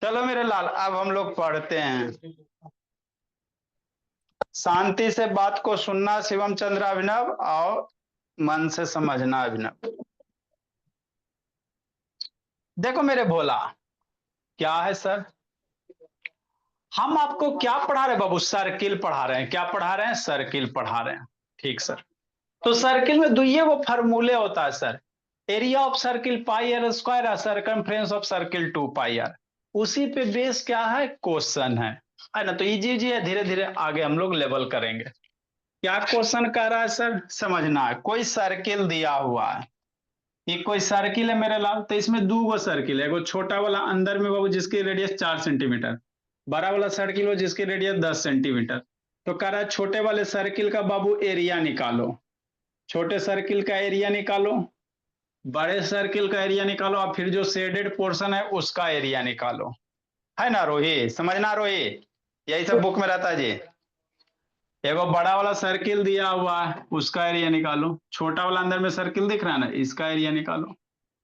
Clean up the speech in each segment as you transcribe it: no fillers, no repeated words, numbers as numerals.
चलो मेरे लाल, अब हम लोग पढ़ते हैं। शांति से बात को सुनना शिवम चंद्र अभिनव, और मन से समझना अभिनव। देखो मेरे भोला, क्या है सर, हम आपको क्या पढ़ा रहे हैं बाबू? सर्किल पढ़ा रहे हैं। क्या पढ़ा रहे हैं? सर्किल पढ़ा रहे हैं। ठीक सर। तो सर्किल में दुइये वो फार्मूले होता है sir. Area of circle pi R square, circumference of circle 2 pi R. उसी पे बेस क्या है? क्वेश्चन है ना? तो इजी इजी है, धीरे धीरे आगे हम लोग लेवल करेंगे। क्या क्वेश्चन कह रहा है सर? समझना है। कोई सर्किल दिया हुआ है, ये कोई सर्किल है मेरे लाल। तो इसमें दो गो सर्किल है, एगो छोटा वाला अंदर में बाबू जिसकी रेडियस 4 सेंटीमीटर, बड़ा वाला सर्किल हो जिसकी रेडियस 10 सेंटीमीटर। तो कह रहा है छोटे वाले सर्किल का बाबू एरिया निकालो, छोटे सर्किल का एरिया निकालो, बड़े सर्किल का एरिया निकालो, और फिर जो शेडेड पोर्शन है उसका एरिया निकालो। है ना रोहित? समझना रोहित, यही सब बुक में रहता है जी। एगो बड़ा वाला सर्किल दिया हुआ है, उसका एरिया निकालो। छोटा वाला अंदर में सर्किल दिख रहा है ना, इसका एरिया निकालो।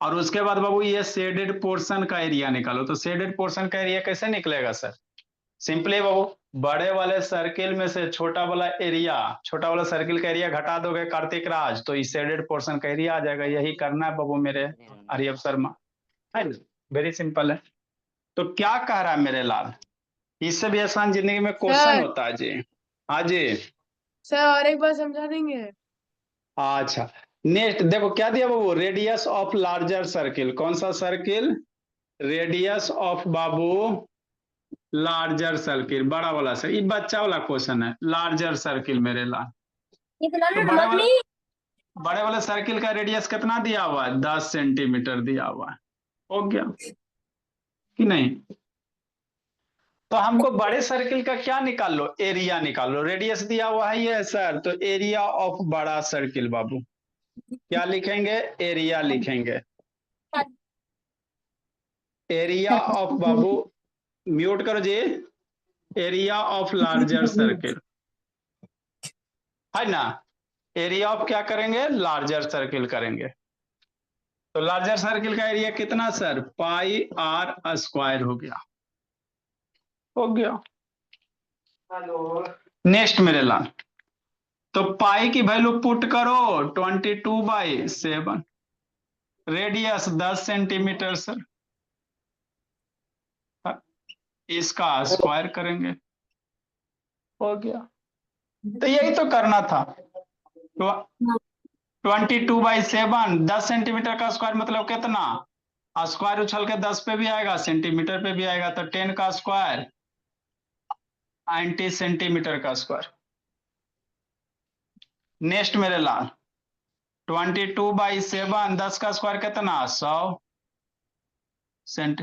और उसके बाद बाबू ये शेडेड पोर्शन का एरिया निकालो। तो शेडेड पोर्शन का एरिया कैसे निकलेगा सर? सिंपली बाबू, बड़े वाले सर्किल में से छोटा वाला एरिया, छोटा वाला सर्किल का एरिया घटा दोगे कार्तिक राज, तो इस शेडेड पोर्शन का एरिया आ जाएगा। यही करना है बाबू मेरे हरिअप शर्मा, है ना? वेरी सिंपल है। तो क्या कह रहा है मेरे लाल? इससे भी आसान जिंदगी में क्वेश्चन सर होता है जी। हाँ जी। सर और एक बार समझा देंगे? अच्छा, नेक्स्ट देखो क्या दिया बाबू, रेडियस ऑफ लार्जर सर्किल। कौन सा सर्किल? रेडियस ऑफ बाबू लार्जर सर्किल, बड़ा वाला सर। ये बच्चा वाला क्वेश्चन है, लार्जर सर्किल मेरे लाल। तो बड़े वाले सर्किल का रेडियस कितना दिया हुआ है? 10 सेंटीमीटर दिया हुआ है। हो गया कि नहीं? तो हमको बड़े सर्किल का क्या निकाल लो? एरिया निकाल लो। रेडियस दिया हुआ है ये सर, तो एरिया ऑफ बड़ा सर्किल बाबू क्या लिखेंगे? एरिया लिखेंगे। एरिया ऑफ बाबू, म्यूट करो जी, एरिया ऑफ लार्जर सर्किल, है ना? एरिया ऑफ क्या करेंगे? लार्जर सर्किल करेंगे। तो लार्जर सर्किल का एरिया कितना सर? पाई आर स्क्वायर हो गया। हो गया। नेक्स्ट मेरे लाल, तो पाई की वैल्यू पुट करो 22/7, रेडियस 10 सेंटीमीटर सर, इसका स्क्वायर करेंगे। हो गया। तो यही तो करना था। 22/7, 10 सेंटीमीटर का स्क्वायर मतलब कितना? स्क्वायर उछल के 10 पे भी आएगा, सेंटीमीटर पे भी आएगा, तो 10 का स्क्वायर 90 सेंटीमीटर का स्क्वायर। नेक्स्ट मेरे लाल, 22/7, 10 का स्क्वायर कितना? 100 सेंट।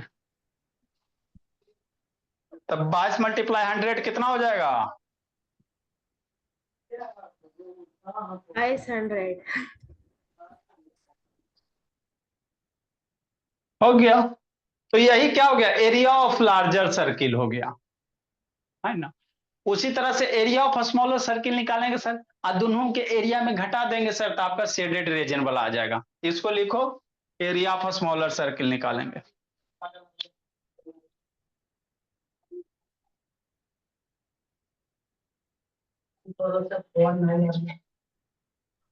तब 22 मल्टीप्लाई 100 कितना हो जाएगा? 500। हो गया। तो यही क्या हो गया? एरिया ऑफ लार्जर सर्किल हो गया, है ना? उसी तरह से एरिया ऑफ स्मॉलर सर्किल निकालेंगे सर, और दोनों के एरिया में घटा देंगे सर, तो आपका शेडेड रीजन वाला आ जाएगा। इसको लिखो, एरिया ऑफ स्मॉलर सर्किल निकालेंगे।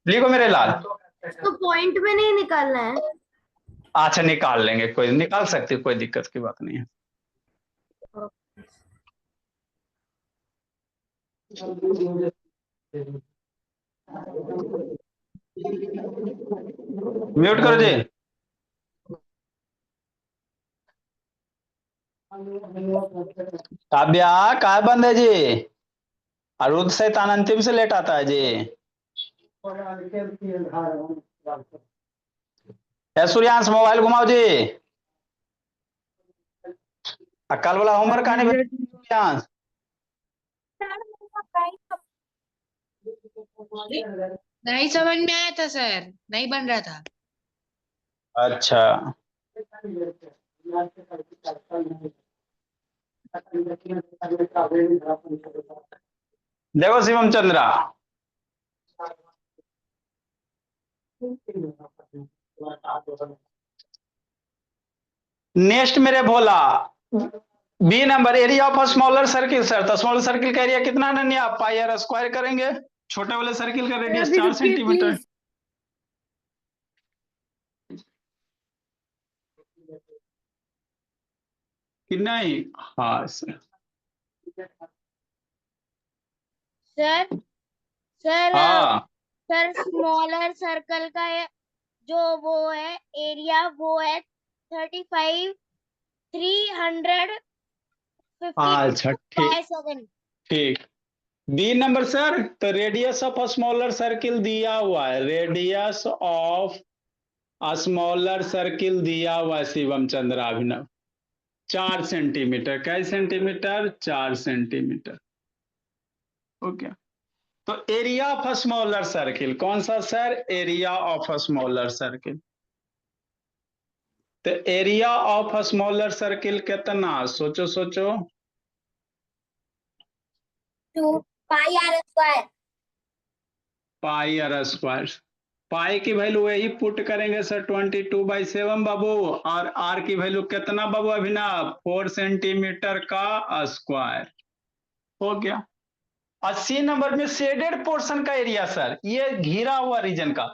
लिखो मेरे लाल। तो पॉइंट में नहीं निकालना है? अच्छा निकाल लेंगे, कोई निकाल सकते, कोई दिक्कत की बात नहीं है। म्यूट करो जी। काव्या काय बंद है जी? अरुद शैतान अंतिम से लेट आता है जी। सूर्यांश मोबाइल घुमाओ जी। कल वाला होमवर्क आने सूर्यांश। नहीं समझ में आया था सर, नहीं बन रहा था। अच्छा, देखो शिवम चंद्रा, नेक्स्ट मेरे Bhola, B number area of smaller circle sir, तो स्मॉलर सर्किल का एरिया कितना है? आप पाई आर स्क्वायर करेंगे, छोटे वाले सर्किल का रेडियस अभी 4 रुकिए सेंटीमीटर। प्लीज। कि नहीं? हाँ सर। सर सर हाँ सर स्मॉलर सर्कल का जो वो है एरिया वो है 35 अच्छा 352 ठीक बाय 7। ठीक। बी नंबर सर, तो रेडियस ऑफ स्मॉलर सर्किल दिया हुआ है, रेडियस ऑफ स्मॉलर सर्किल दिया हुआ है शिवम चंद्र अभिनव, 4 सेंटीमीटर। कै सेंटीमीटर? 4 सेंटीमीटर। ओके। तो एरिया ऑफ स्मॉलर सर्किल कौन सा sir? Area of smaller circle. तो एरिया ऑफ स्मॉलर सर्किल कितना? सोचो सोचो। 2 pi R square. Pi R square. Pi की वैल्यू वही पुट करेंगे सर 22/7 बाबू, और आर की वैल्यू कितना बाबू अभिनव? 4 सेंटीमीटर का स्क्वायर। हो गया। 80 नंबर में शेडेड पोर्शन का एरिया सर, ये घिरा हुआ रीजन का,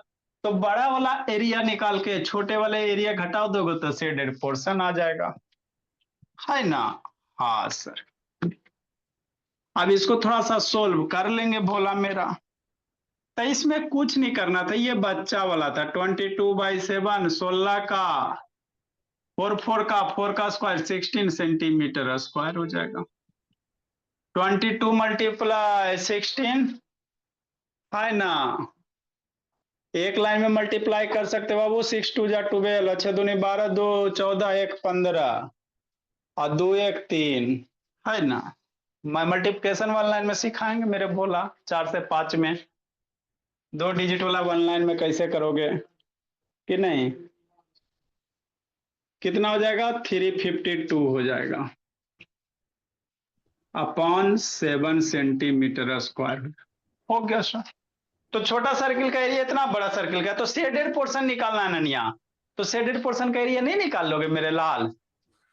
तो बड़ा वाला एरिया निकाल के छोटे वाले एरिया घटा दोगे तो शेडेड पोर्शन आ जाएगा, है ना? हाँ सर। अब इसको थोड़ा सा सोल्व कर लेंगे भोला मेरा। तो इसमें कुछ नहीं करना था, ये बच्चा वाला था 22/7, 16 का 4 का स्क्वायर 16 सेंटीमीटर स्क्वायर हो जाएगा। 22 मल्टीप्लाई 16 है ना? एक लाइन में मल्टीप्लाई कर सकते हो बाबू, 6 2 जा 12, अच्छा 2 12, 2 14, 1 15 और 2 1 3, है ना? मैं मल्टीप्लिकेशन वन लाइन में सिखाएंगे मेरे भोला, 4 से 5 में 2 डिजिट वाला वन लाइन में कैसे करोगे कि नहीं? कितना हो जाएगा? 352 हो जाएगा अपॉन 7 सेंटीमीटर स्क्वायर। हो गया सर। तो छोटा सर्किल का एरिया इतना, बड़ा सर्किल का, तो शेडेड पोर्शन निकालना है ननिया। तो शेडेड पोर्शन का एरिया नहीं निकाल लोगे मेरे लाल?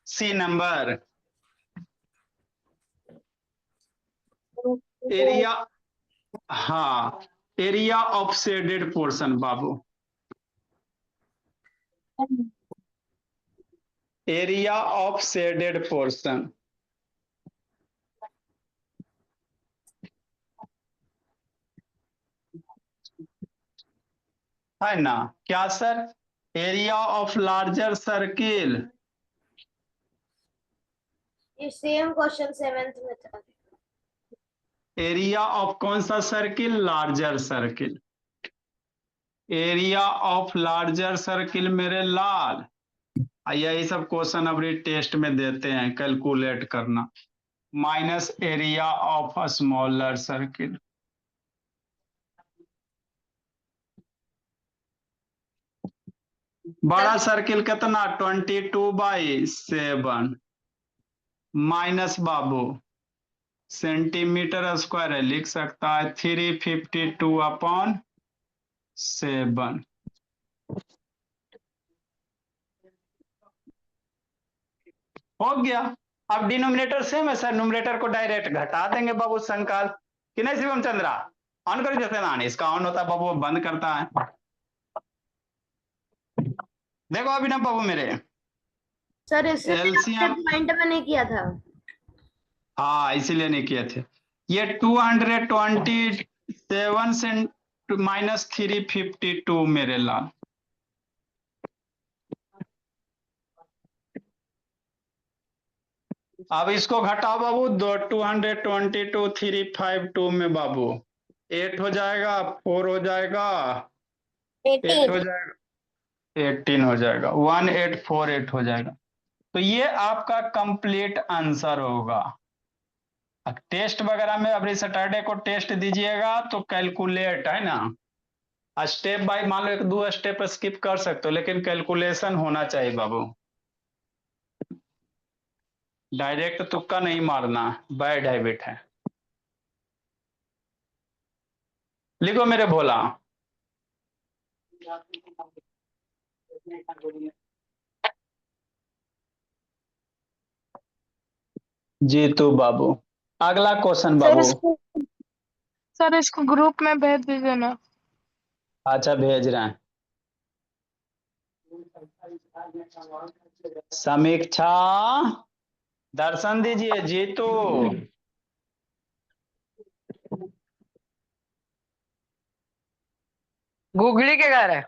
सी नंबर एरिया, हाँ area of shaded portion Babu, area of shaded portion है ना? क्या sir? Area of larger circle. ये सेम क्वेश्चन 7th में था। एरिया ऑफ कौन सा circle? Larger circle. Area of larger circle मेरे लाल। यही सब क्वेश्चन अभी टेस्ट में देते हैं, कैलकुलेट करना। Minus area of smaller circle. बड़ा सर्किल कितना? 22/7 माइनस बाबू सेंटीमीटर स्क्वायर है, लिख सकता है 352/7। हो गया। अब डिनोमिनेटर सेम है सर, न्यूमरेटर को डायरेक्ट घटा देंगे बाबू संकाल, कि नहीं शिवम चंद्रा? ऑन करो जैसे ना, इसका ऑन होता है बाबू, बंद करता है। देखो अभी ना बाबू मेरे सर इसलिए आपने एलसीएम, पॉइंट में नहीं किया था। हाँ इसीलिए नहीं किए थे। ये 227 सेंट माइनस 352 मेरे लाल। अब इसको घटाओ बाबू, 222 352 में बाबू 8 हो जाएगा, 4 हो जाएगा, 8 हो जाएगा, 18 हो जाएगा, 1848 हो जाएगा। तो ये आपका कंप्लीट आंसर होगा। टेस्ट वगैरह में अभी सैटरडे को टेस्ट दीजिएगा तो कैलकुलेट, है ना, स्टेप बाय, मान लो 1 2 स्टेप स्किप कर सकते हो, लेकिन कैलकुलेशन होना चाहिए बाबू। डायरेक्ट तुक्का नहीं मारना, बैड हैबिट है। लिखो मेरे भोला। जीतू बाबू। अगला क्वेश्चन सर बाबू। इसको ग्रुप में भेज दीजिए ना। अच्छा भेज रहे हैं। समीक्षा दर्शन दीजिए जीतू। गुगली के घर है।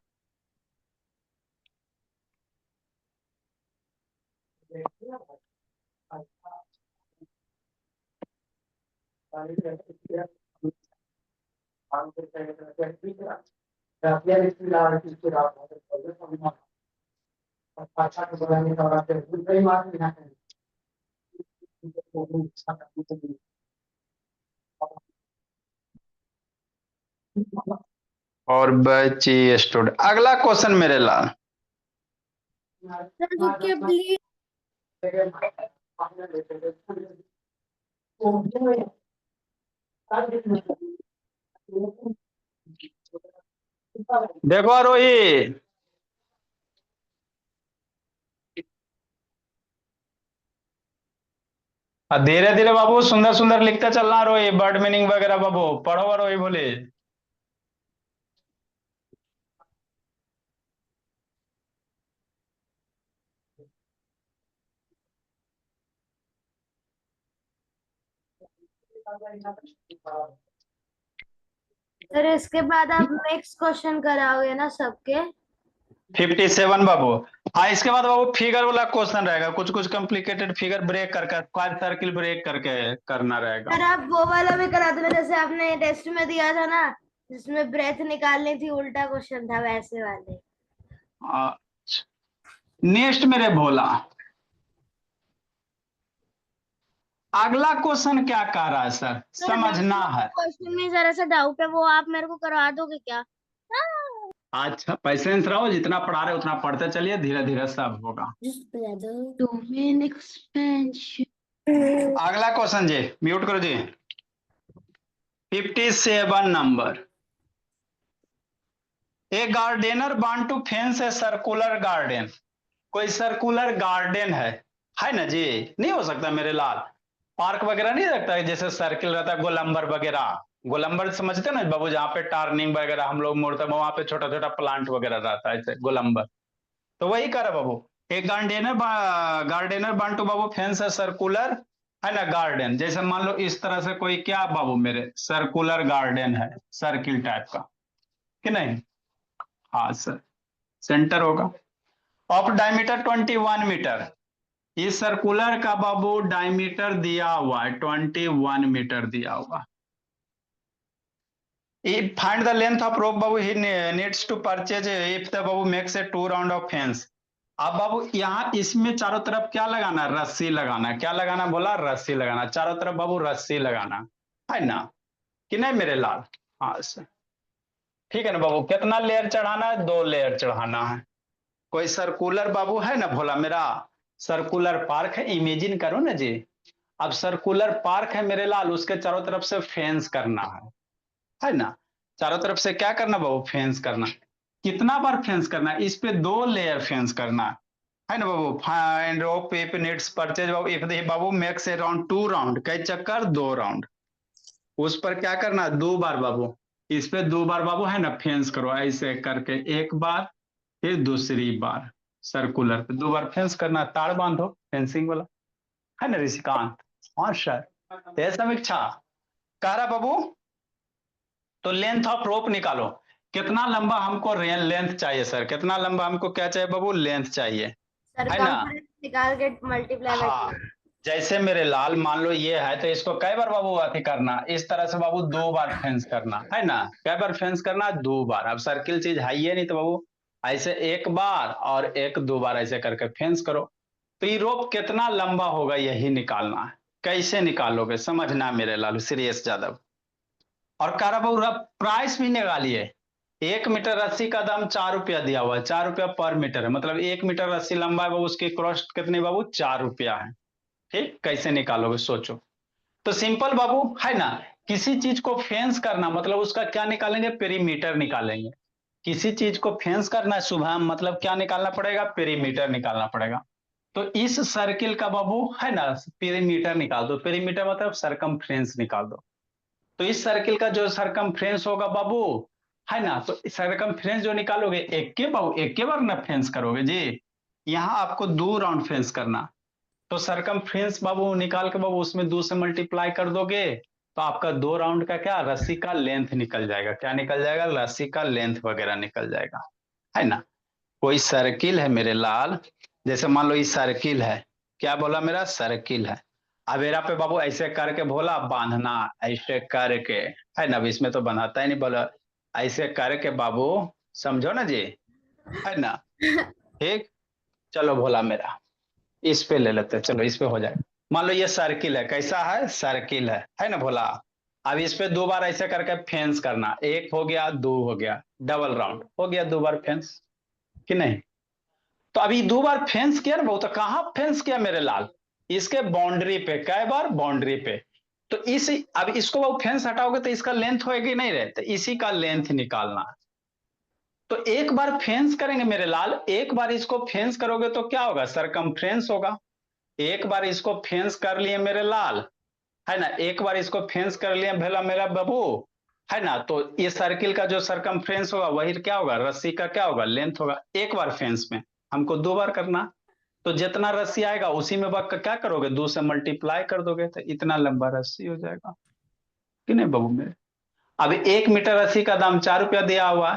और बची स्टूडेंट। अगला क्वेश्चन मेरे लाल। सर रुकिए प्लीज। देखो आरोही, धीरे धीरे बाबू सुंदर सुंदर लिखते चलना आरोही, वर्ड मीनिंग वगैरह बाबू पढ़ो आरोही बोले। सर इसके बाद आप नेक्स्ट क्वेश्चन कराओगे ना सबके? 57 बाबू। हाँ इसके बाद बाबू फिगर वाला क्वेश्चन रहेगा, कुछ कुछ कॉम्प्लिकेटेड फिगर ब्रेक करके, 5 सर्किल ब्रेक करके करना रहेगा। सर आप वो वाला भी करा देना जैसे आपने टेस्ट में दिया था ना, जिसमें ब्रेथ निकालनी थी, उल्टा क्वेश्चन था वैसे वाले। नेक्स्ट मेरे भोला, अगला क्वेश्चन क्या कह रहा है सर, समझना है। क्वेश्चन में जरा सा डाउट है, वो आप मेरे को करवा दोगे क्या? अच्छा पेशेंस रहो, जितना पढ़ा रहे उतना पढ़ते चलिए, धीरे धीरे सब होगा। Domain expansion. अगला क्वेश्चन जी, म्यूट करो जी। 57 नंबर। A gardener want to fence a circular garden. कोई सर्कुलर गार्डन है ना जी? नहीं हो सकता मेरे लाल, पार्क वगैरह नहीं लगता है जैसे सर्किल रहता है, गोलंबर वगैरह। गोलंबर समझते हो ना बाबू, जहाँ पे टर्निंग वगैरह हम लोग मोड़ते हैं, वहां पे छोटा छोटा प्लांट वगैरह रहता है, ऐसे गोलंबर। तो वही कर बाबू, एक गार्डनर गार्डनर बांटू बाबू फेंस है सर्कुलर, है ना गार्डन। जैसे मान लो इस तरह से कोई क्या बाबू मेरे सर्कुलर गार्डन है, सर्किल टाइप का कि नहीं? हाँ सर, सेंटर होगा। Of diameter 21 metre. इस सर्कुलर का बाबू डायमीटर दिया हुआ है 21 मीटर दिया हुआ। Find the length of rope बाबू he needs to purchase if the बाबू makes a 2 round of fence. अब बाबू यहाँ इसमें चारों तरफ क्या लगाना, रस्सी लगाना। क्या लगाना बोला, रस्सी लगाना। चारों तरफ बाबू रस्सी लगाना है ना, कि नहीं मेरे लाल? हाँ सर ठीक है ना बाबू। कितना लेयर चढ़ाना है, 2 लेयर चढ़ाना है। कोई सर्कुलर बाबू है ना भोला मेरा, सर्कुलर पार्क है, इमेजिन करो ना जी। अब सर्कुलर पार्क है मेरे लाल, उसके चारों तरफ से फेंस करना है ना। चारों तरफ से क्या करना बाबू, फेंस करना। कितना बार फेंस करना है, इस पे 2 लेयर फेंस करना है ना बाबू। Find rope if needs purchase बाबू इफ द बाबू मेक्स अराउंड 2 राउंड, कई चक्कर 2 राउंड। उस पर क्या करना, 2 बार बाबू, इस पे 2 बार बाबू है ना फेंस करो, ऐसे करके एक बार, फिर दूसरी बार सर्कुलर पे 2 बार फेंस करना। तार बांधो फेंसिंग वाला, है ना ऋषिकांत? हाँ सर। ये समीक्षा कह रहा बाबू, तो लेंथ ऑफ रोप निकालो। कितना लंबा हमको लेंथ चाहिए सर, कितना लंबा हमको क्या चाहिए बाबू, लेंथ चाहिए, है ना? सरकमफ्रेंस निकाल के मल्टीप्लाई बाय हाँ जैसे मेरे लाल मान लो ये है, तो इसको कई बार बाबू अति करना, इस तरह से बाबू 2 बार फेंस करना है ना। कई बार फेंस करना, 2 बार। अब सर्किल चीज है ही नहीं, तो बाबू ऐसे 1 बार और 1-2 बार ऐसे करके फेंस करो। तो ये रोप कितना लंबा होगा यही निकालना है। कैसे निकालोगे समझना मेरे लाल सीरियस यादव। और कह रहा बाबू प्राइस भी निकालिए। 1 मीटर रस्सी का दाम 4 रुपया दिया हुआ है, 4 रुपया पर मीटर है, मतलब 1 मीटर रस्सी लंबा है बाबू, उसकी कॉस्ट कितनी बाबू, 4 रुपया है। ठीक, कैसे निकालोगे सोचो। तो सिंपल बाबू है ना, किसी चीज को फेंस करना मतलब उसका क्या निकालेंगे, पेरीमीटर निकालेंगे। किसी चीज को फेंस करना है शुभम, मतलब क्या निकालना पड़ेगा, पेरीमीटर निकालना पड़ेगा। तो इस सर्किल का बाबू है ना पेरीमीटर निकाल दो, पेरीमीटर मतलब सरकमफ्रेंस निकाल दो। तो इस सर्किल का जो सरकमफ्रेंस होगा बाबू है ना, तो सरकमफ्रेंस जो निकालोगे एक के बाबू एक के बार ना फेंस करोगे जी, यहाँ आपको 2 राउंड फेंस करना। तो सरकमफ्रेंस बाबू निकाल के बाबू उसमें 2 से मल्टीप्लाई कर दोगे तो आपका 2 राउंड का क्या रस्सी का लेंथ निकल जाएगा, क्या निकल जाएगा, रस्सी का लेंथ वगैरह निकल जाएगा, है ना। कोई सर्किल है मेरे लाल, जैसे मान लो ये सर्किल है, क्या बोला मेरा सर्किल है, अवेरा पे बाबू ऐसे करके बोला बांधना, ऐसे करके, है ना, अब इसमें तो बनाता ही नहीं, बोला ऐसे करके बाबू, समझो ना जी, है ना। ठीक, चलो भोला मेरा इस पे ले लेते हैं, चलो इस पे हो जाए। मान लो ये सर्किल है, कैसा है, सर्किल है ना भोला। अब इस पे 2 बार ऐसे करके फेंस करना, एक हो गया 2 हो गया, डबल राउंड हो गया, 2 बार फेंस कि नहीं। तो अभी 2 बार फेंस किया ना बहुत, कहां फेंस किया मेरे लाल, इसके बाउंड्री पे, कई बार बाउंड्री पे। तो इस अब इसको वो फेंस हटाओगे तो इसका लेंथ होएगी नहीं रहता, इसी का लेंथ निकालना है। तो एक बार फेंस करेंगे मेरे लाल, एक बार इसको फेंस करोगे तो क्या होगा, सरकमफ्रेंस होगा। एक बार इसको फेंस कर लिए मेरे लाल, है ना, एक बार इसको फेंस कर लिए भला मेरा बाबू, है ना। तो ये सर्किल का जो सरकमफ्रेंस होगा वही क्या होगा, रस्सी का क्या होगा, लेंथ होगा। एक बार फेंस में हमको 2 बार करना, तो जितना रस्सी आएगा उसी में बाग का क्या करोगे, 2 से मल्टीप्लाई कर दोगे तो इतना लंबा रस्सी हो जाएगा कि नहीं बाबू मेरे। अब 1 मीटर रस्सी का दाम 4 रुपया दिया हुआ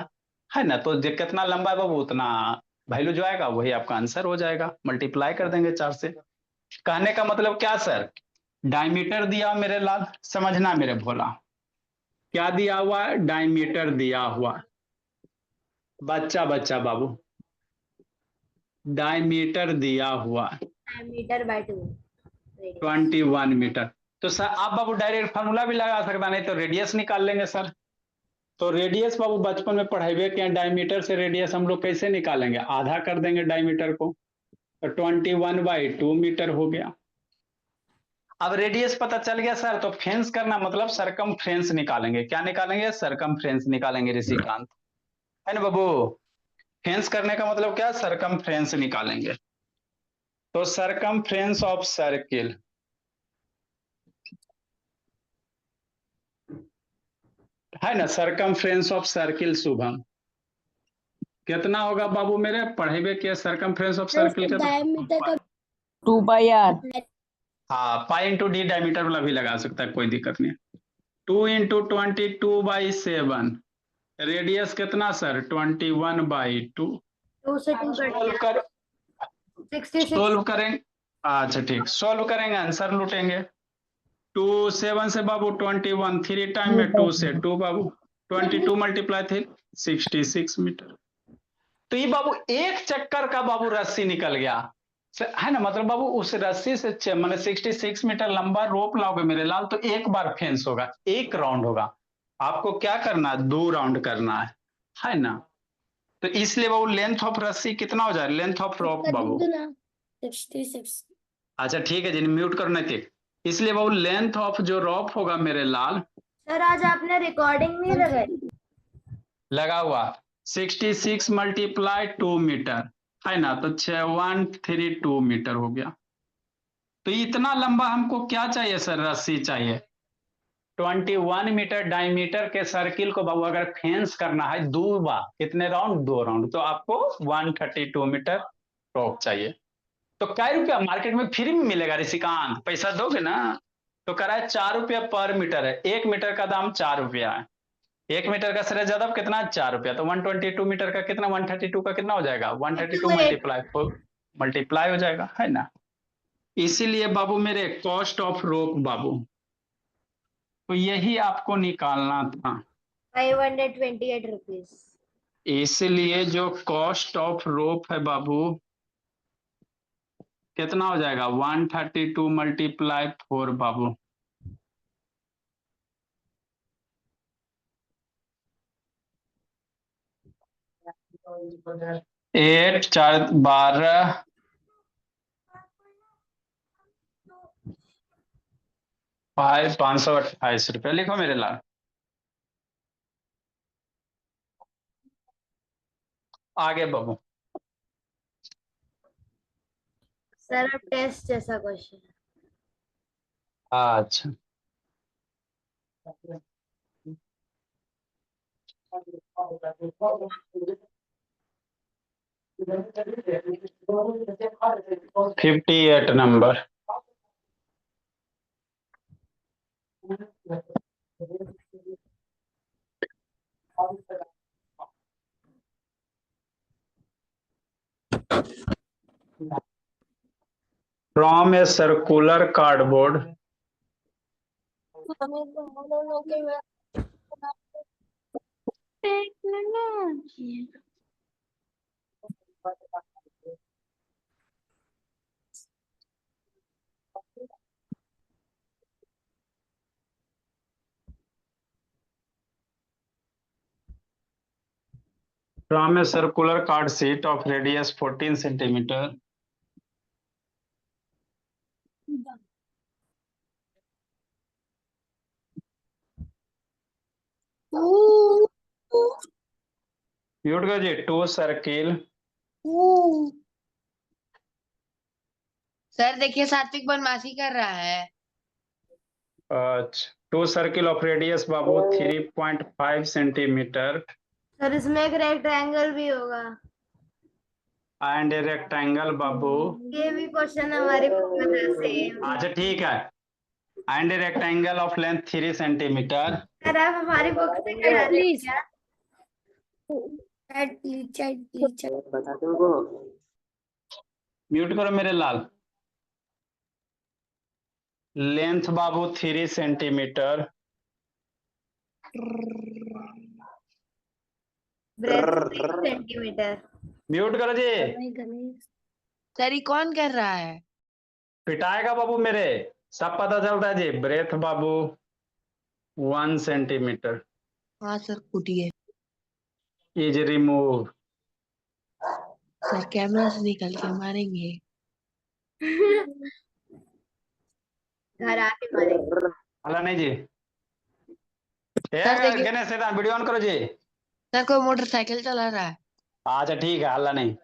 है ना, तो कितना लंबा है बाबू उतना वैल्यू जो आएगा वही आपका आंसर हो जाएगा, मल्टीप्लाई कर देंगे 4 से। कहने का मतलब क्या सर, डायमीटर दिया मेरे लाल, समझना मेरे भोला, क्या दिया हुआ है, डायमीटर दिया हुआ, बच्चा बच्चा बाबू, डायमीटर दिया हुआ मीटर बाय 2 21 मीटर। तो सर आप बाबू डायरेक्ट फार्मूला भी लगा सकता, नहीं तो रेडियस निकाल लेंगे सर। तो रेडियस बाबू बचपन में पढ़ाई के डायमीटर से रेडियस हम लोग कैसे निकालेंगे, आधा कर देंगे डायमीटर को, तो 21/2 मीटर हो गया। अब रेडियस पता चल गया सर, तो फेंस करना मतलब सरकमफ्रेंस निकालेंगे, क्या निकालेंगे, सरकमफ्रेंस निकालेंगे ऋषिकांत, है ना बाबू। फेंस करने का मतलब क्या, सरकमफ्रेंस निकालेंगे। तो सरकमफ्रेंस ऑफ सर्किल, है ना, सरकमफ्रेंस ऑफ सर्किल शुभम कितना होगा बाबू मेरे, पढ़ेबे किया सरकमफ्रेंस ऑफ सर्किल का डायमीटर का 2 पाई r। हाँ पाई इंटू डी डायमीटर वाला भी लगा सकता है, कोई दिक्कत नहीं। 2 × 22/7, रेडियस कितना सर, 21/2। 2 से 2 सोल्व कर, 66 सोल्व करेंगे, अच्छा ठीक, सोल्व करेंगे आंसर लूटेंगे। 2 7 से बाबू 21, 3 टाइम में 2 से 2 बाबू, 22 मल्टीप्लाई 3 66 मीटर। तो ये बाबू एक चक्कर का बाबू रस्सी निकल गया, है ना, मतलब बाबू उस रस्सी से मैंने 66 मीटर लंबा रोप लाओगे मेरे लाल, तो एक बार फेंस होगा, एक राउंड होगा। आपको क्या करना है, 2 राउंड करना है ना। तो इसलिए बाबू लेंथ ऑफ रस्सी कितना हो जाए, लेंथ ऑफ रोप बाबू, 66। अच्छा ठीक है जी, म्यूट करो नहीं थी। इसलिए बाबू लेंथ ऑफ जो रोप होगा मेरे लाल, सर आज आपने रिकॉर्डिंग नहीं लगाई। लगा हुआ 66 मल्टीप्लाई 2 मीटर, है ना, तो 6132 मीटर हो गया। तो इतना लंबा हमको क्या चाहिए सर, रस्सी चाहिए। 21 मीटर डायमीटर के सर्किल को बाबू अगर फेंस करना है 2 बार, कितने राउंड, 2 राउंड, तो आपको 132 मीटर रोप चाहिए। तो क्या रुपया मार्केट में फ्री में मिलेगा ऋषिकांत, पैसा दोगे ना। तो कह रहा है 4 रुपया पर मीटर है, 1 मीटर का दाम 4 रुपया है, 1 मीटर का सर ज्यादा कितना, 4 रुपया, तो 122 मीटर का कितना, 132 का कितना हो जाएगा, 132 मल्टीप्लाई मल्टीप्लाई हो जाएगा, है ना। इसीलिए बाबू मेरे कॉस्ट ऑफ रोप बाबू, तो यही आपको निकालना था। 528 रुपीज। इसलिए जो कॉस्ट ऑफ रोप है बाबू कितना हो जाएगा, 132 मल्टीप्लाई 4 बाबू, 8 4 12 528 रुपया लिखो मेरे लाल। आगे बाबू, सर अब टेस्ट जैसा क्वेश्चन। अच्छा, $58 number. From a circular cardboard, from a circular card sheet of radius 14 centimeter, mute कर जी, टू सर्किल सर देखिए सात्विक बदमाशी कर रहा है। टू सर्किल ऑफ रेडियस बाबू 3.5 सेंटीमीटर सर इसमें एक रेक्टेंगल भी होगा। एंड ए रेक्टेंगल बाबू, ये भी क्वेश्चन हमारी बुक में था सेम। अच्छा ठीक है, and a rectangle of length 3 centimetre. Sir आप हमारी बुक से करा लीजिए क्या? म्यूट करो मेरे लाल। लेंथ बाबू 3 सेंटीमीटर, ब्रेथ 3 सेंटीमीटर। म्यूट करो जी। सर ये कौन कर रहा है? पिटाएगा बाबू मेरे, सब पता चलता है जी। ब्रेथ बाबू 1 सेंटीमीटर हाँ सर कुटिए। Is remove. सर कैमरा से निकल के मारेंगे। घर आके मारेंगे। हला नहीं जी। सर देखिए, गणेश शैतान वीडियो ऑन करो जी। सर कोई मोटरसाइकिल चला रहा है। अच्छा ठीक है, हल्ला नहीं।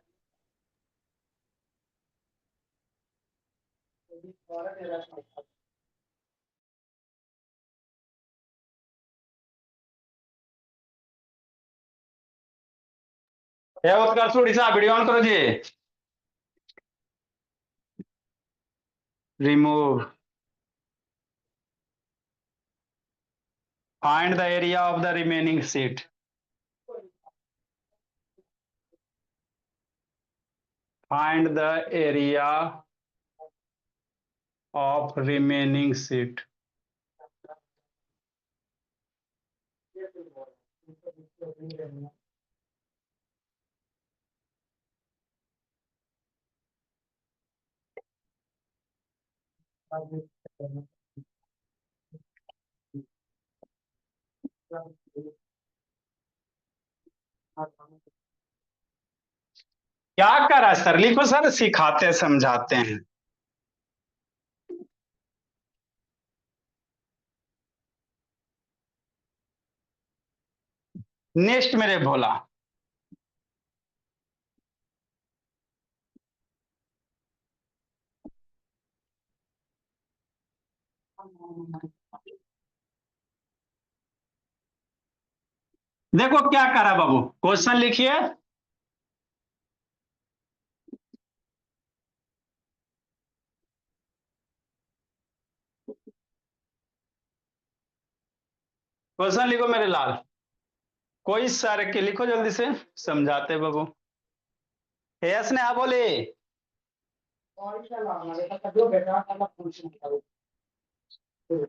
उत्कर्ष उड़ीसा वीडियो ऑन करो जी। Remove, find the area of the remaining sheet. Find the area of remaining sheet. क्या करा सर, लिखो सर, सिखाते समझाते हैं। नेक्स्ट मेरे भोला। देखो क्या करा बाबू, क्वेश्चन लिखिए। क्वेश्चन लिखो मेरे लाल। कोई सर्किल लिखो जल्दी से, समझाते बाबू। यस ने हाँ बोले।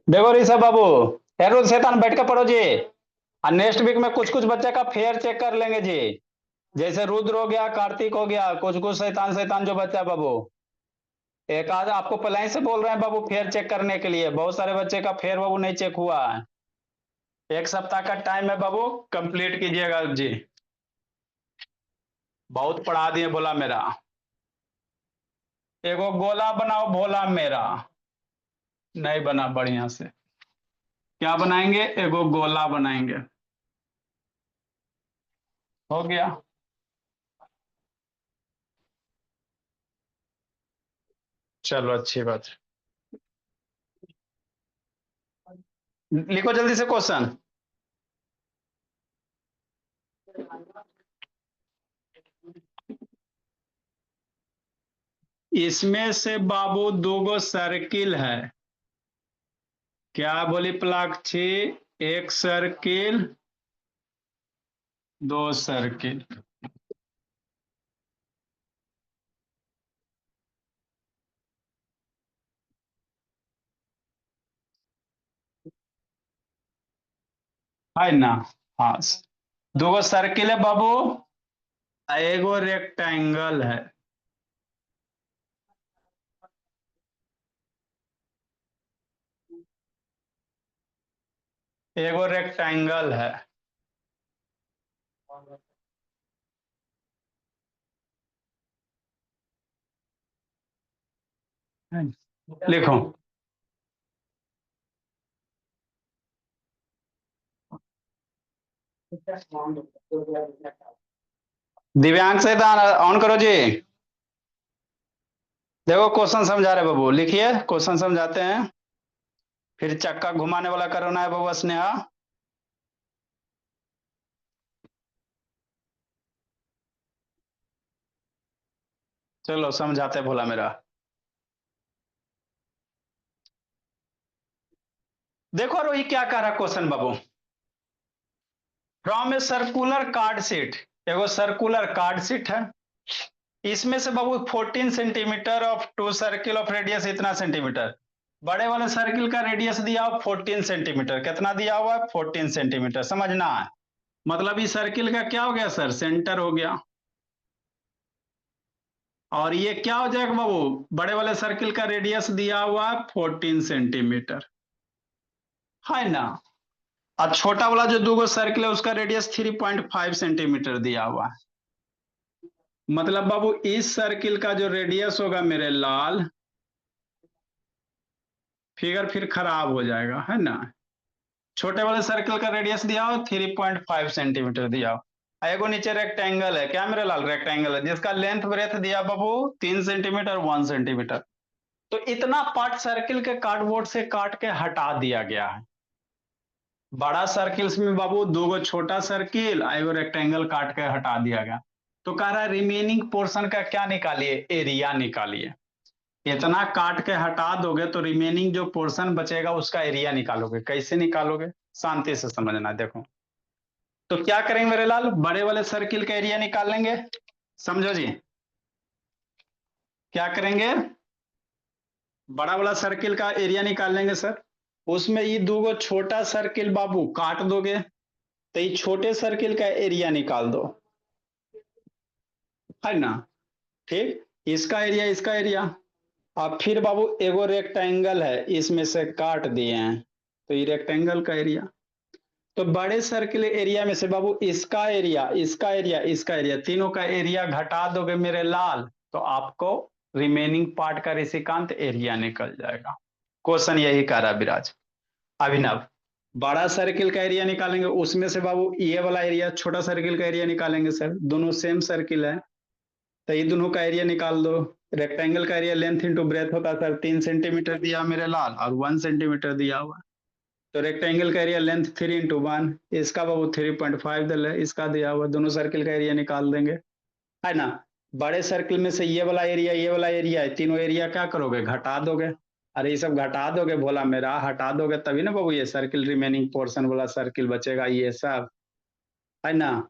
देखो ऋषभ बाबू, हेरुल शैतान बैठ के पढ़ो जी। और नेक्स्ट वीक में कुछ कुछ बच्चे का फेयर चेक कर लेंगे जी। जैसे रुद्र हो गया, कार्तिक हो गया, कुछ कुछ शैतान शैतान जो बच्चा बाबू। एक आज आपको पहले से बोल रहे हैं बाबू, फेयर चेक करने के लिए। बहुत सारे बच्चे का फेयर बाबू नहीं चेक हुआ है। एक सप्ताह का टाइम है बाबू, कंप्लीट कीजिएगा जी। बहुत पढ़ा दिए बोला मेरा। एगो गोला बनाओ भोला मेरा, नहीं बना बढ़िया से। क्या बनाएंगे, एगो गोला बनाएंगे। हो गया। चलो अच्छी बात है। लिखो जल्दी से क्वेश्चन। इसमें से बाबू दो गो सर्किल है। क्या बोली पलाक्षी? एक सर्किल, दो सर्किल। है ना? हाँ, दो गो सर्किल है बाबू, एगो रेक्टेंगल है। एगो रेक्टेंगल है। लिखो। दिव्यांग से ऑन करो जी। देखो क्वेश्चन समझा रहे बाबू, लिखिए क्वेश्चन समझाते हैं। फिर चक्का घुमाने वाला करना है बाबू स्नेहा। चलो समझाते भोला मेरा। देखो रोही क्या कह रहा क्वेश्चन बाबू। From a circular card sheet, एगो सर्कुलर कार्ड शीट है। इसमें से बाबू 14 centimetre of two circle of radius इतना सेंटीमीटर। बड़े वाले सर्किल का रेडियस दिया हुआ 14 सेंटीमीटर। कितना दिया हुआ है? 14 सेंटीमीटर। समझना है, मतलब इस सर्किल का क्या हो गया सर? सेंटर हो गया। और ये क्या हो जाएगा बाबू? बड़े वाले सर्किल का रेडियस दिया हुआ है 14 सेंटीमीटर, है ना? और छोटा वाला जो दो सर्किल है उसका रेडियस 3.5 सेंटीमीटर दिया हुआ है। मतलब बाबू इस सर्किल का जो रेडियस होगा मेरे लाल, फिगर फिर खराब हो जाएगा, है ना? छोटे वाले सर्किल का रेडियस दिया हो 3.5 सेंटीमीटर दिया हो। एगो नीचे रेक्टेंगल है, क्या मेरे लाल? रेक्टेंगल है, जिसका लेंथ ब्रेथ दिया बाबू 3 सेंटीमीटर 1 सेंटीमीटर। तो इतना पार्ट सर्किल के कार्डबोर्ड से काट के हटा दिया गया है। बड़ा सर्किल में बाबू दो गो छोटा सर्किल, एगो रेक्टेंगल काट के हटा दिया गया। तो कह रहा है रिमेनिंग पोर्शन का क्या निकालिए? एरिया निकालिए। इतना काट के हटा दोगे तो रिमेनिंग जो पोर्शन बचेगा उसका एरिया निकालोगे। कैसे निकालोगे? शांति से समझना। देखो तो क्या करेंगे मेरे लाल? बड़े वाले सर्किल का एरिया निकाल लेंगे। समझो जी, क्या करेंगे? बड़ा वाला सर्किल का एरिया निकाल लेंगे सर। उसमें ये दो गो छोटा सर्किल बाबू काट दोगे तो ये छोटे सर्किल का एरिया निकाल दो, है ना? ठीक, इसका एरिया इसका एरिया। अब फिर बाबू एगो रेक्टेंगल है, इसमें से काट दिए हैं तो ये रेक्टेंगल का एरिया। तो बड़े सर्किल एरिया में से बाबू इसका एरिया इसका एरिया इसका एरिया तीनों का एरिया घटा दोगे मेरे लाल, तो आपको रिमेनिंग पार्ट का रेसिकांत एरिया निकल जाएगा। क्वेश्चन यही कह रहा विराज। अभिनव, बड़ा सर्किल का एरिया निकालेंगे, उसमें से बाबू ये वाला एरिया छोटा सर्किल का एरिया निकालेंगे सर। दोनों सेम सर्किल है तो ये दोनों का एरिया निकाल दो। रेक्टेंगल का एरिया लेंथ इंटू ब्रेथ होता है सर, 3 सेंटीमीटर दिया मेरे लाल और 1 सेंटीमीटर दिया हुआ। तो रेक्टेंगल का एरिया लेंथ 3 इंटू 1, इसका बाबू 3.5 दल है, इसका दिया हुआ। दोनों सर्किल का एरिया निकाल देंगे, है ना? बड़े सर्किल में से ये वाला एरिया है, तीनों एरिया क्या करोगे? घटा दोगे। अरे ये सब घटा दोगे भोला मेरा, हटा दोगे तभी ना बाबू ये सर्किल रिमेनिंग पोर्शन वाला सर्किल बचेगा, ये सब, है ना?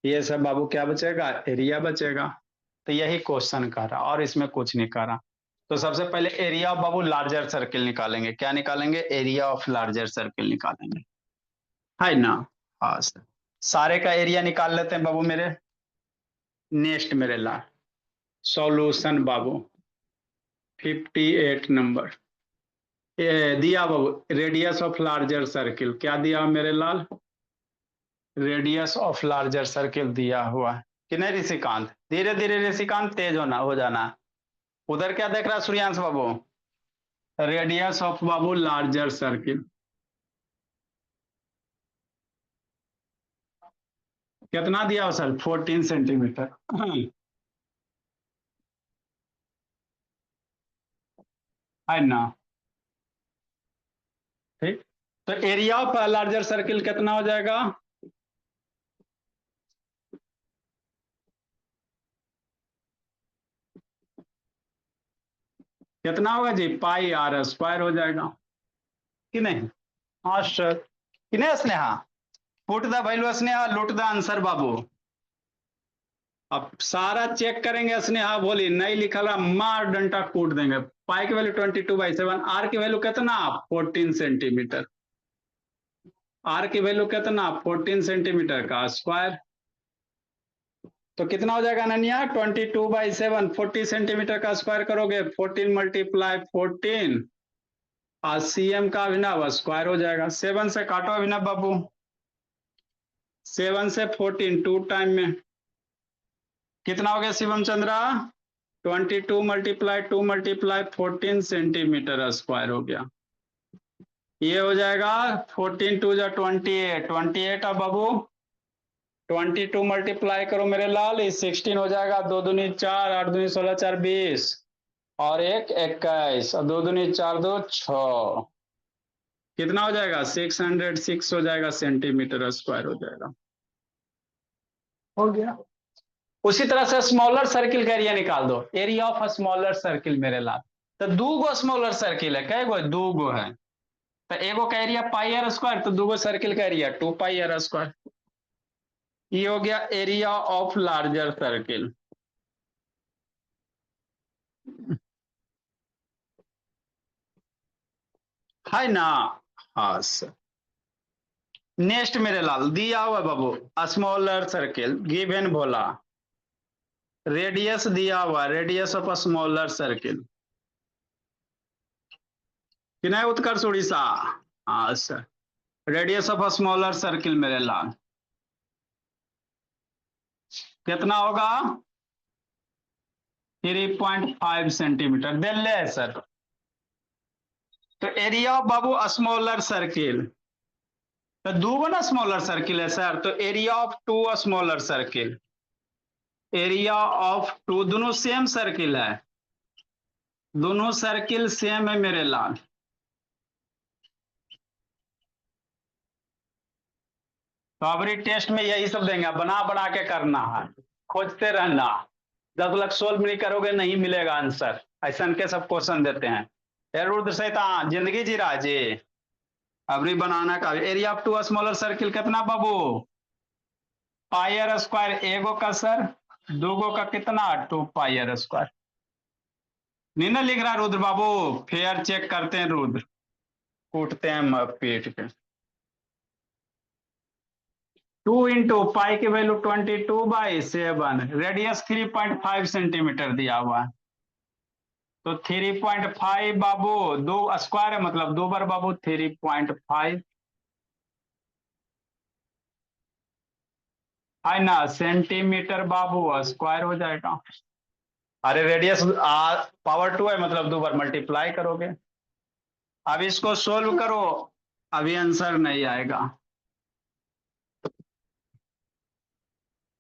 ये सब बाबू क्या बचेगा? एरिया बचेगा। तो यही क्वेश्चन कर रहा और इसमें कुछ नहीं कर रहा। तो सबसे पहले एरिया ऑफ बाबू लार्जर सर्किल निकालेंगे। क्या निकालेंगे? एरिया ऑफ लार्जर सर्किल निकालेंगे, है ना? हाँ सर, सारे का एरिया निकाल लेते हैं बाबू मेरे। नेक्स्ट मेरे ला सॉल्यूशन बाबू 58 नंबर। ये दिया बाबू रेडियस ऑफ लार्जर सर्किल, क्या दिया मेरे लाल? रेडियस ऑफ लार्जर सर्किल दिया हुआ है कि नहीं ऋषिकांत? धीरे धीरे ऋषिकांत तेज होना हो जाना। उधर क्या देख रहा है सूर्यांश बाबू? रेडियस ऑफ बाबू लार्जर सर्किल कितना दिया हो सर? 14 सेंटीमीटर। है ना। ठीक, तो एरिया ऑफ लार्जर सर्किल कितना हो जाएगा? कितना होगा जी? पाई आर स्क्वायर हो जाएगा कि नहीं? हाँ सर, कि नहीं Sneha? Put the value Sneha, लुट द आंसर बाबू। अब सारा चेक करेंगे स्नेहा, बोली नहीं लिखा रहा, मार डंटा कूट देंगे। पाई की वैल्यू 22/7, आर की वैल्यू कितना? 14 सेंटीमीटर। आर की वैल्यू कितना? 14 सेंटीमीटर का स्क्वायर। तो कितना हो जाएगा अनन्या? 22/7, 40 सेंटीमीटर का स्क्वायर करोगे, 14 मल्टीप्लाई 14 और सीएम का अभिनव स्क्वायर हो जाएगा। 7 से काटो अभिनव बाबू, 7 से 14 टू टाइम में कितना हो गया Shivam Chandra? 22 multiply 2 multiply 14 centimetre square हो गया। ये हो जाएगा 14 2 जा 28, 28 अब बाबू 22 मल्टीप्लाई करो मेरे लाल, 16 हो जाएगा। 2 दूनी 4, 8 दूनी 16, 4 20 और 1 21 और 2 दूनी 4 2 6, कितना हो जाएगा? 606 हो जाएगा सेंटीमीटर स्क्वायर हो जाएगा। हो गया। उसी तरह से स्मॉलर सर्किल का एरिया निकाल दो, एरिया ऑफ स्मॉलर सर्किल मेरे लाल। तो दो गो स्मॉलर सर्किल है, कै गो? दो गो है। तो एगो का एरिया पाई आर स्क्वायर, तो दूगो सर्किल का एरिया 2 पाई आर स्क्वायर। ये हो गया एरिया ऑफ लार्जर सर्किल। है ना? हाँ सर। नेक्स्ट मेरे लाल दिया हुआ बाबू, स्मॉलर सर्किल गिवन बोला, रेडियस दिया हुआ, रेडियस ऑफ स्मॉलर सर्किल कि नहीं उत्कर्ष उड़ीसा? हाँ sir, radius of smaller circle मेरे लाल कितना होगा? 3.5 सेंटीमीटर दे ले सर। तो area of Babu smaller circle, तो दो ना स्मॉलर सर्किल है सर, तो area of 2 smaller circle, area of 2, दोनों सेम सर्किल है, दोनों सर्किल सेम है मेरे लाल। तो अबरी टेस्ट में यही सब देंगे, बना बना के करना है, खोजते रहना। 10 लाख सोल्व नहीं करोगे नहीं मिलेगा आंसर, ऐसा के सब क्वेश्चन देते हैं। रुद्र शैतान जिंदगी जी रहा जी। अबरी बनाना का एरिया ऑफ 2 स्मॉलर सर्किल कितना बाबू? पाई आर स्क्वायर एगो का सर, दोगो का कितना? 2 पाई आर स्क्वायर। नहीं ना लिख रहा रुद्र बाबू, फेयर चेक करते हैं रुद्र, कूटते हैं पीठ पे। 2 इंटू पाई की वैल्यू 22/7, रेडियस 3.5 सेंटीमीटर दिया हुआ है, तो 3.5 बाबू, दो स्क्वायर है मतलब दो बार बाबू 3.5 है ना सेंटीमीटर बाबू स्क्वायर हो जाएगा। अरे रेडियस पावर 2 है मतलब दो बार मल्टीप्लाई करोगे। अब इसको सोल्व करो, अभी आंसर नहीं आएगा।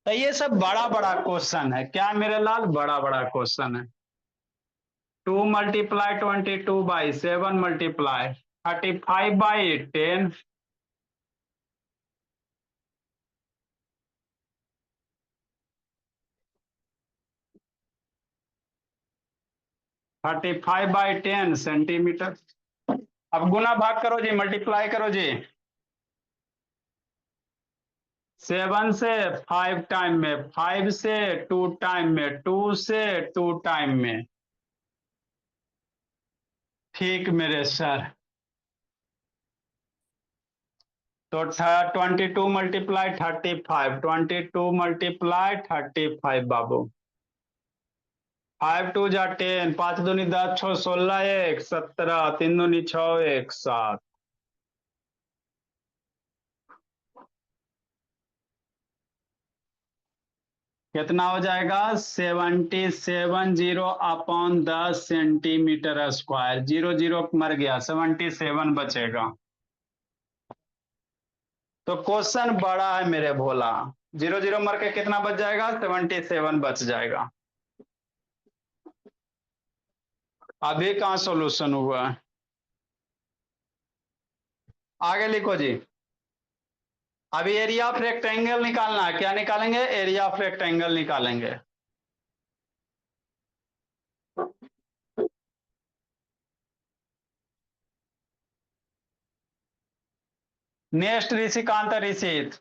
तो ये सब बड़ा बड़ा क्वेश्चन है क्या मेरे लाल? बड़ा बड़ा क्वेश्चन है। 2 multiply 22/7 multiply 35/10, thirty five by 10 centimetre. अब गुना भाग करो जी, मल्टीप्लाई करो जी। 7 से 5 टाइम में, 5 से 2 टाइम में, 2 से 2 टाइम में। ठीक मेरे सर। तो 22 मल्टीप्लाई 35, 22 मल्टीप्लाई 35 बाबू, 5 2 जा 10, 5 दूनी 10, 6 16, 1 17, 3 दूनी 6, 1 7। कितना हो जाएगा? 77/10 सेंटीमीटर स्क्वायर। 0 0 मर गया, 77 बचेगा। तो क्वेश्चन बड़ा है मेरे भोला। 0 0 मर के कितना बच जाएगा? 77 बच जाएगा। अभी कहाँ सॉल्यूशन हुआ? आगे लिखो जी। अभी एरिया ऑफ रेक्टेंगल निकालना है। क्या निकालेंगे? एरिया ऑफ रेक्टेंगल निकालेंगे। नेक्स्ट ऋषिकांत ऋषित।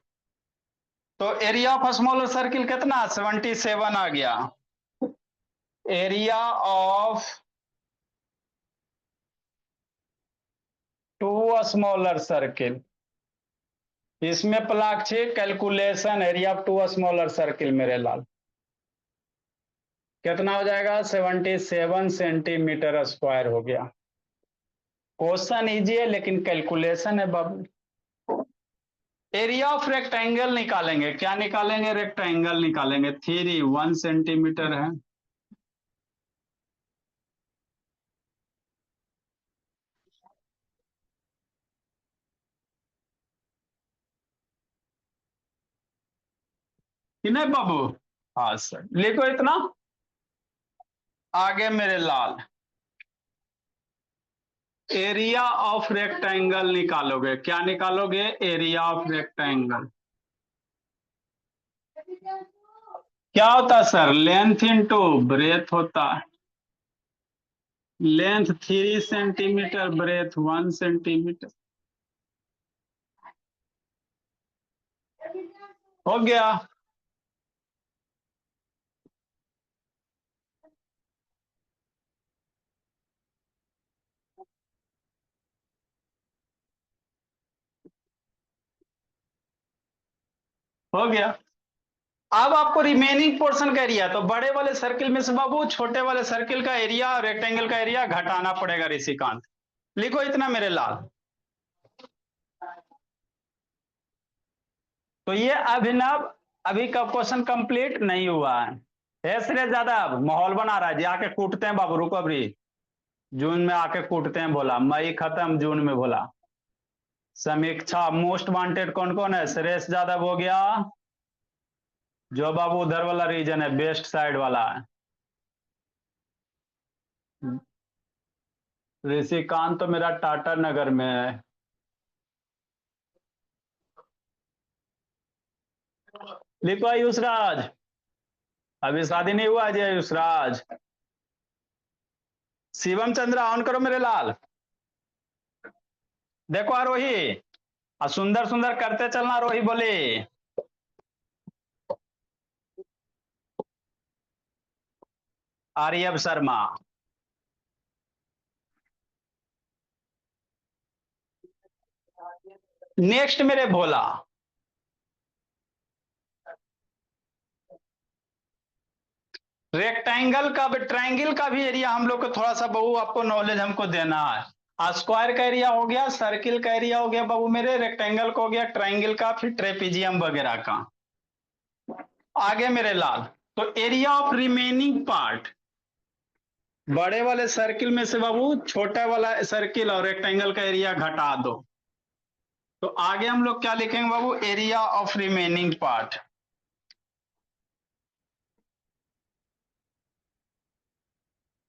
तो एरिया ऑफ स्मॉलर सर्किल कितना? 77 आ गया। Area of two smaller circle, इसमें Plakshi calculation area of two smaller circle मेरे लाल कितना हो जाएगा? 77 सेंटीमीटर स्क्वायर हो गया। क्वेश्चन इजी है लेकिन कैलकुलेशन है बाबू। एरिया ऑफ रेक्टेंगल निकालेंगे। क्या निकालेंगे? रेक्टेंगल निकालेंगे। 1 सेंटीमीटर है। कि नहीं बाबू? हाँ सर, लिखो इतना। आगे मेरे लाल एरिया ऑफ रेक्टेंगल निकालोगे। क्या निकालोगे? Area of rectangle. क्या होता है सर? लेंथ इंटू ब्रेथ होता है। Length 3 centimetre, breadth 1 centimetre. हो गया। हो गया। अब आपको रिमेनिंग पोर्शन का एरिया, तो बड़े वाले सर्किल में से बाबू छोटे वाले सर्किल का एरिया, रेक्टेंगल का एरिया घटाना पड़ेगा ऋषिकांत। लिखो इतना मेरे लाल। तो ये अभिनव अभी का क्वेश्चन कंप्लीट नहीं हुआ है। श्रेय यादव माहौल बना रहा है जी। आके कूटते हैं बाबू, रुको अभी जून में आके कूटते हैं। बोला मई खत्म, जून में बोला समीक्षा। मोस्ट वांटेड कौन कौन है? श्रेयस यादव हो गया, जो बाबू उधर वाला रीजन है, वेस्ट साइड वाला है। ऋषिकांत तो मेरा टाटा नगर में है। लिखो आयुष राज। अभी शादी नहीं हुआ जी आयुष राज। शिवम चंद्रा ऑन करो मेरे लाल। देखो आरोही, सुंदर सुंदर करते चलना। आरोही बोले आर्यव शर्मा। नेक्स्ट मेरे भोला। रेक्टेंगल का ट्रायंगल का भी एरिया हम लोग को थोड़ा सा बाबू आपको नॉलेज हमको देना है। स्क्वायर का एरिया हो गया, सर्किल का एरिया हो गया बाबू मेरे, रेक्टेंगल का हो गया, ट्रायंगल का, फिर ट्रेपीजियम वगैरह का। आगे मेरे लाल, तो एरिया ऑफ रिमेनिंग पार्ट, बड़े वाले सर्किल में से बाबू छोटा वाला सर्किल और रेक्टेंगल का एरिया घटा दो। तो आगे हम लोग क्या लिखेंगे बाबू? Area of remaining part.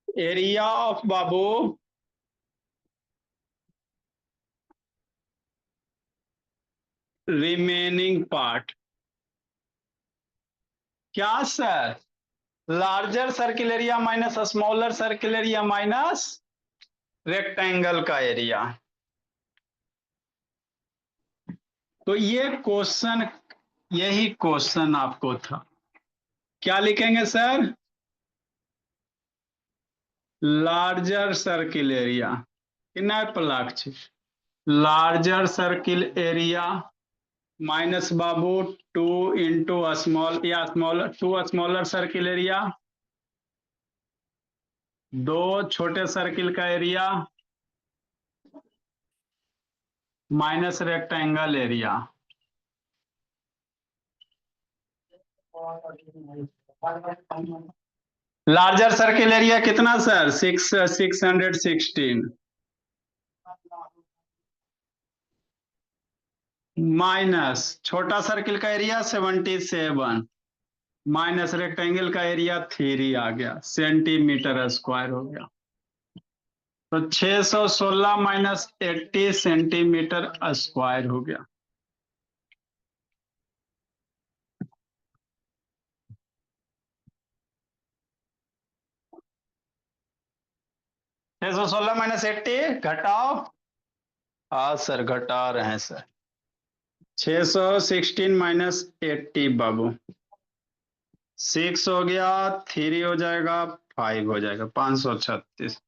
Area of बाबू रिमेनिंग पार्ट। क्या sir? Larger circle area minus smaller circle area minus rectangle का एरिया। तो ये क्वेश्चन, यही क्वेश्चन आपको था। क्या लिखेंगे सर? लार्जर सर्किल एरिया कितना प्लाक्ष, लार्जर सर्किल एरिया माइनस बाबू 2 इंटू स्मॉल या स्मॉलर 2 स्मॉलर सर्किल एरिया, 2 छोटे सर्किल का area minus rectangle area. Larger circle area कितना सर? 616 माइनस छोटा सर्किल का एरिया 77 माइनस रेक्टेंगल का एरिया 3 आ गया, सेंटीमीटर स्क्वायर हो गया। तो 616 माइनस 80 सेंटीमीटर स्क्वायर हो गया। छह सौ सोलह माइनस 80 घटाओ। हाँ सर घटा रहे हैं सर। 616 माइनस 80 बाबू, 6 हो गया, 3 हो जाएगा, 5 हो जाएगा, 536।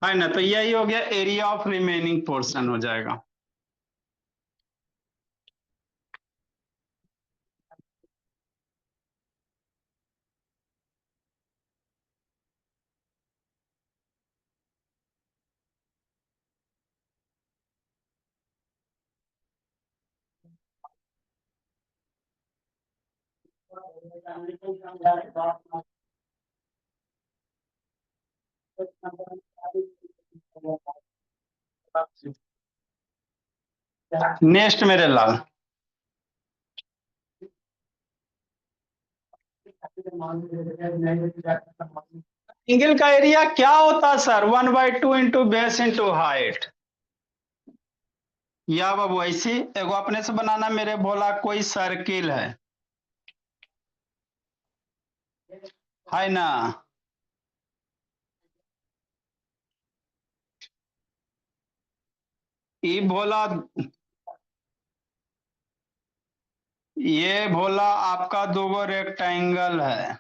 है ना, तो यही हो गया, एरिया ऑफ रिमेनिंग पोर्शन हो जाएगा। नेक्स्ट मेरे लाल, एंगल का एरिया क्या होता है sir? 1/2 into base into height. या बाबू ऐसी एगो अपने से बनाना मेरे बोला, कोई सर्किल है ना, ये भोला, ये भोला आपका दोगो रेक्टेंगल है,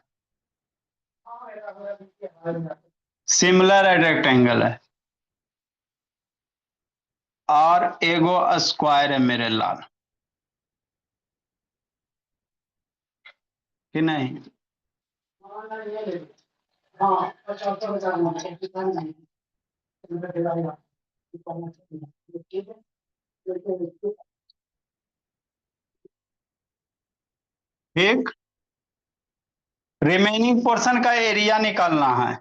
सिमिलर है, रेक्टेंगल है, और एगो स्क्वायर है मेरे लाल, कि नहीं? ठीक, रिमेनिंग पोर्शन का एरिया निकालना है।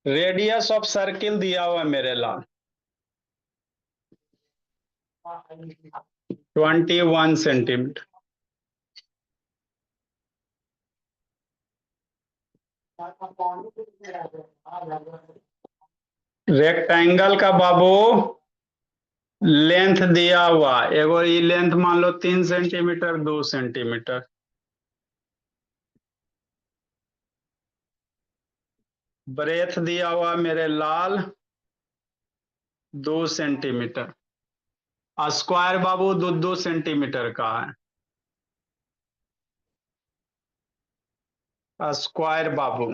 रेडियस ऑफ सर्किल दिया हुआ है मेरे लाल, 21 सेंटीमीटर। रेक्टेंगल का बाबू लेंथ दिया हुआ, एगो ये लेंथ मान लो 3 सेंटीमीटर, 2 सेंटीमीटर। ब्रेथ दिया हुआ मेरे लाल 2 सेंटीमीटर। स्क्वायर बाबू 2 सेंटीमीटर का है स्क्वायर बाबू।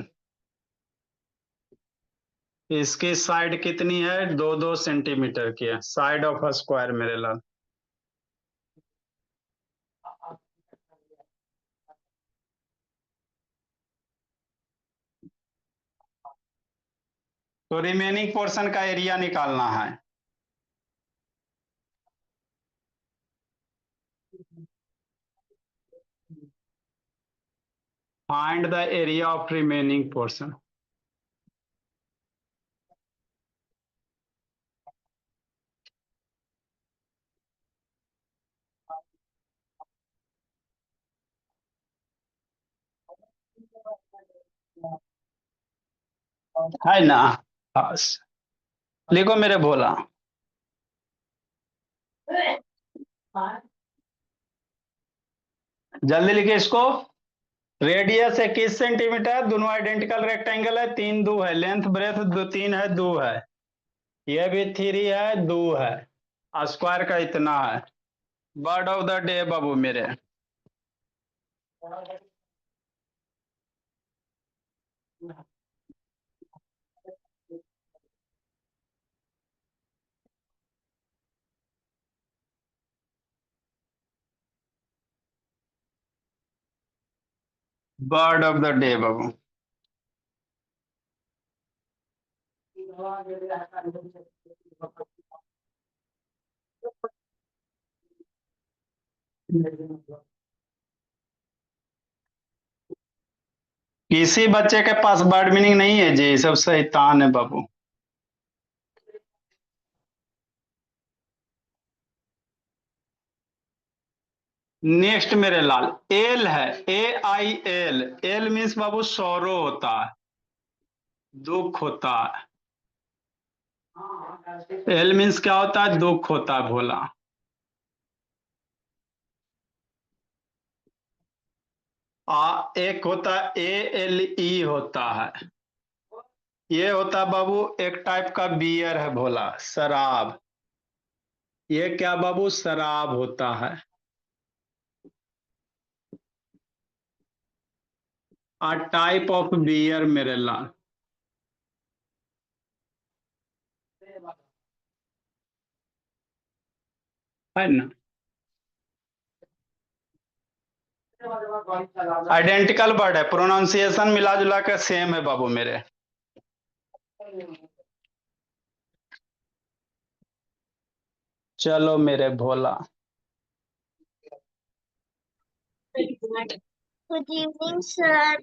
इसकी साइड कितनी है? 2 सेंटीमीटर की है साइड ऑफ स्क्वायर मेरे लाल। तो रिमेनिंग पोर्शन का एरिया निकालना है। Find the area of remaining portion. है ना, बस लिखो मेरे भोला। जल्दी लिखिए इसको। रेडियस 21 सेंटीमीटर, दोनों आइडेंटिकल रेक्टेंगल है, 3 2 है, लेंथ ब्रेथ 3 है, 2 है, ये भी 3 है, 2 है, स्क्वायर का इतना है। बर्ड ऑफ द डे बाबू मेरे। बर्ड ऑफ द डे बाबू। किसी बच्चे के पास बर्ड मीनिंग नहीं है जी, सब शैतान है बाबू। नेक्स्ट मेरे लाल एल है, AIL। एल मीन्स बाबू सौरो होता है, दुख होता है। एल मीन्स क्या होता है? दुख होता है भोला। एक होता है ALE होता है, ये होता है बाबू एक टाइप का बियर है भोला, शराब। ये क्या बाबू? शराब होता है। टाइप ऑफ बियर मेरे लाल। है ना? आइडेंटिकल वर्ड है, प्रोनाउंसिएशन मिला जुला कर सेम है बाबू मेरे। चलो मेरे भोला। Good evening, sir.